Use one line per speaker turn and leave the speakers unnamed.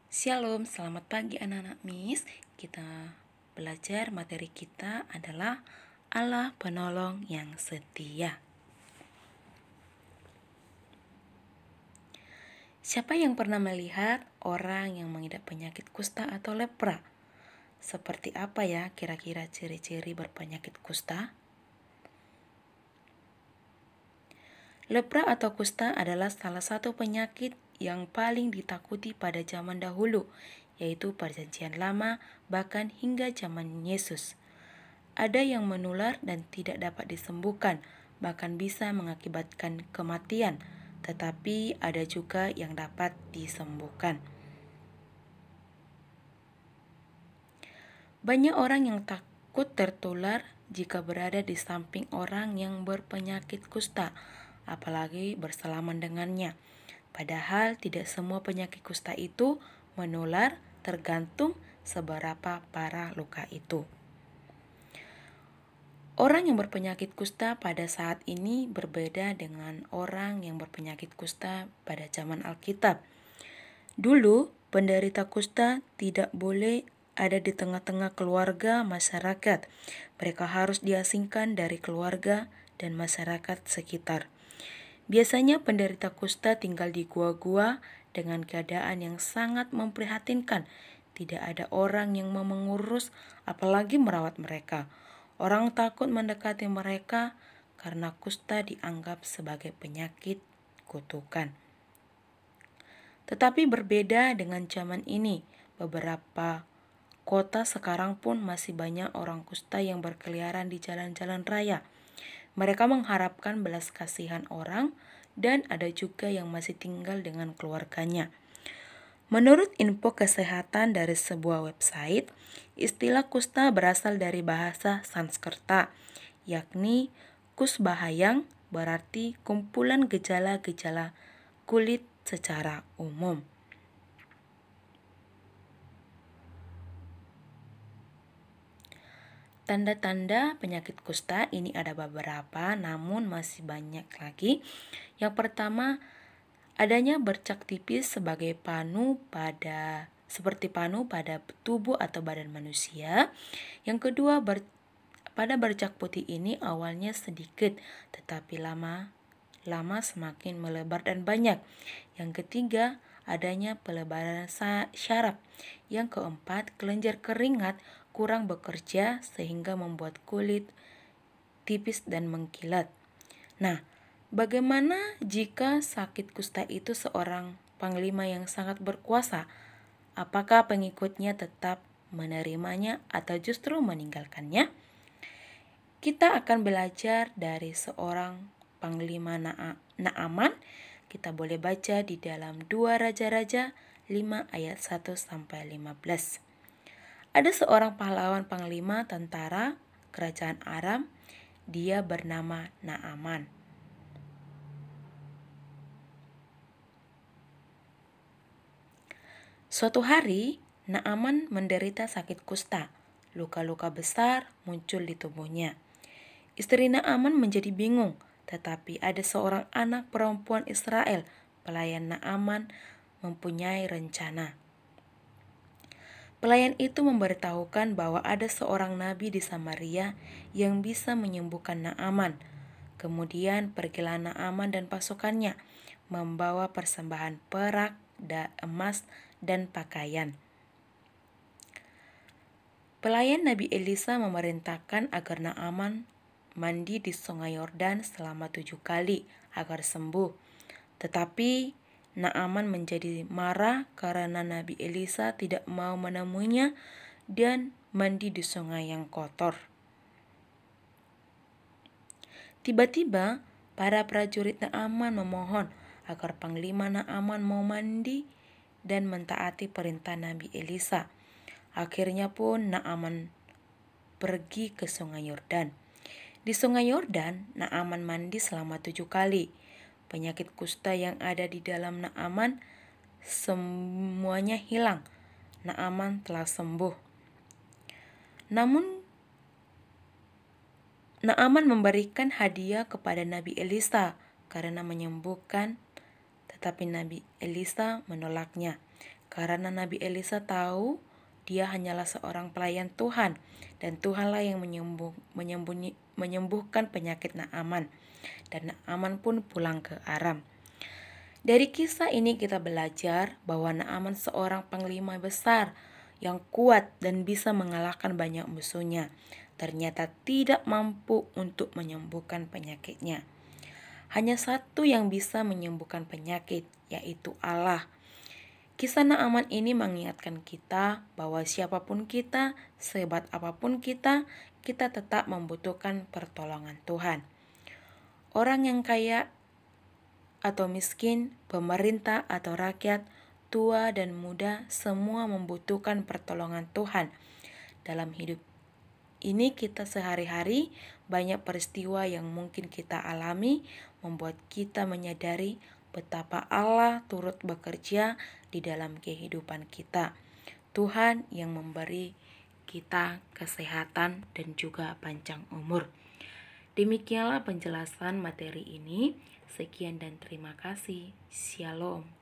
Shalom, selamat pagi anak-anak Miss. Kita belajar materi kita adalah Allah penolong yang setia. Siapa yang pernah melihat orang yang mengidap penyakit kusta atau lepra? Seperti apa ya kira-kira ciri-ciri berpenyakit kusta? Lepra atau kusta adalah salah satu penyakit yang paling ditakuti pada zaman dahulu, yaitu Perjanjian Lama, bahkan hingga zaman Yesus. Ada yang menular dan tidak dapat disembuhkan, bahkan bisa mengakibatkan kematian, tetapi ada juga yang dapat disembuhkan. Banyak orang yang takut tertular jika berada di samping orang yang berpenyakit kusta, apalagi bersalaman dengannya. Padahal tidak semua penyakit kusta itu menular, tergantung seberapa parah luka itu. Orang yang berpenyakit kusta pada saat ini berbeda dengan orang yang berpenyakit kusta pada zaman Alkitab. Dulu, penderita kusta tidak boleh ada di tengah-tengah keluarga masyarakat. Mereka harus diasingkan dari keluarga dan masyarakat sekitar. Biasanya penderita kusta tinggal di gua-gua dengan keadaan yang sangat memprihatinkan. Tidak ada orang yang mau mengurus, apalagi merawat mereka. Orang takut mendekati mereka karena kusta dianggap sebagai penyakit kutukan. Tetapi berbeda dengan zaman ini, beberapa kota sekarang pun masih banyak orang kusta yang berkeliaran di jalan-jalan raya. Mereka mengharapkan belas kasihan orang dan ada juga yang masih tinggal dengan keluarganya. Menurut info kesehatan dari sebuah website, istilah kusta berasal dari bahasa Sanskerta, yakni kusbahayang, berarti kumpulan gejala-gejala kulit secara umum. Tanda-tanda penyakit kusta ini ada beberapa, namun masih banyak lagi. Yang pertama, adanya bercak tipis seperti panu pada tubuh atau badan manusia. Yang kedua, pada bercak putih ini awalnya sedikit, tetapi lama semakin melebar dan banyak. Yang ketiga, adanya pelebaran syaraf. Yang keempat, kelenjar keringat kurang bekerja sehingga membuat kulit tipis dan mengkilat. Nah, bagaimana jika sakit kusta itu seorang panglima yang sangat berkuasa? Apakah pengikutnya tetap menerimanya atau justru meninggalkannya? Kita akan belajar dari seorang panglima Naaman. Kita boleh baca di dalam 2 Raja-Raja 5 ayat 1-15. Ada seorang pahlawan panglima tentara kerajaan Aram. Dia bernama Naaman. Suatu hari, Naaman menderita sakit kusta. Luka-luka besar muncul di tubuhnya. Istri Naaman menjadi bingung, tetapi ada seorang anak perempuan Israel, pelayan Naaman, mempunyai rencana. Pelayan itu memberitahukan bahwa ada seorang nabi di Samaria yang bisa menyembuhkan Naaman. Kemudian pergilah Naaman dan pasukannya, membawa persembahan perak, emas, dan pakaian. Pelayan Nabi Elisa memerintahkan agar Naaman mandi di sungai Yordan selama 7 kali agar sembuh. Tetapi Naaman menjadi marah karena Nabi Elisa tidak mau menemuinya dan mandi di sungai yang kotor. Tiba-tiba para prajurit Naaman memohon agar panglima Naaman mau mandi dan mentaati perintah Nabi Elisa. Akhirnya pun Naaman pergi ke sungai Yordan. Di sungai Yordan, Naaman mandi selama 7 kali. Penyakit kusta yang ada di dalam Naaman semuanya hilang. Naaman telah sembuh. Namun Naaman memberikan hadiah kepada Nabi Elisa karena menyembuhkan, tetapi Nabi Elisa menolaknya. Karena Nabi Elisa tahu dia hanyalah seorang pelayan Tuhan dan Tuhanlah yang menyembuhkan penyakit Naaman. Dan Naaman pun pulang ke Aram. Dari kisah ini kita belajar bahwa Naaman seorang panglima besar yang kuat dan bisa mengalahkan banyak musuhnya. Ternyata tidak mampu untuk menyembuhkan penyakitnya. Hanya satu yang bisa menyembuhkan penyakit, yaitu Allah. Kisah Naaman ini mengingatkan kita bahwa siapapun kita, sehebat apapun kita tetap membutuhkan pertolongan Tuhan. Orang yang kaya atau miskin, pemerintah atau rakyat, tua dan muda, semua membutuhkan pertolongan Tuhan. Dalam hidup ini kita sehari-hari banyak peristiwa yang mungkin kita alami membuat kita menyadari betapa Allah turut bekerja di dalam kehidupan kita. Tuhan yang memberi kita kesehatan dan juga panjang umur. Demikianlah penjelasan materi ini. Sekian dan terima kasih. Shalom.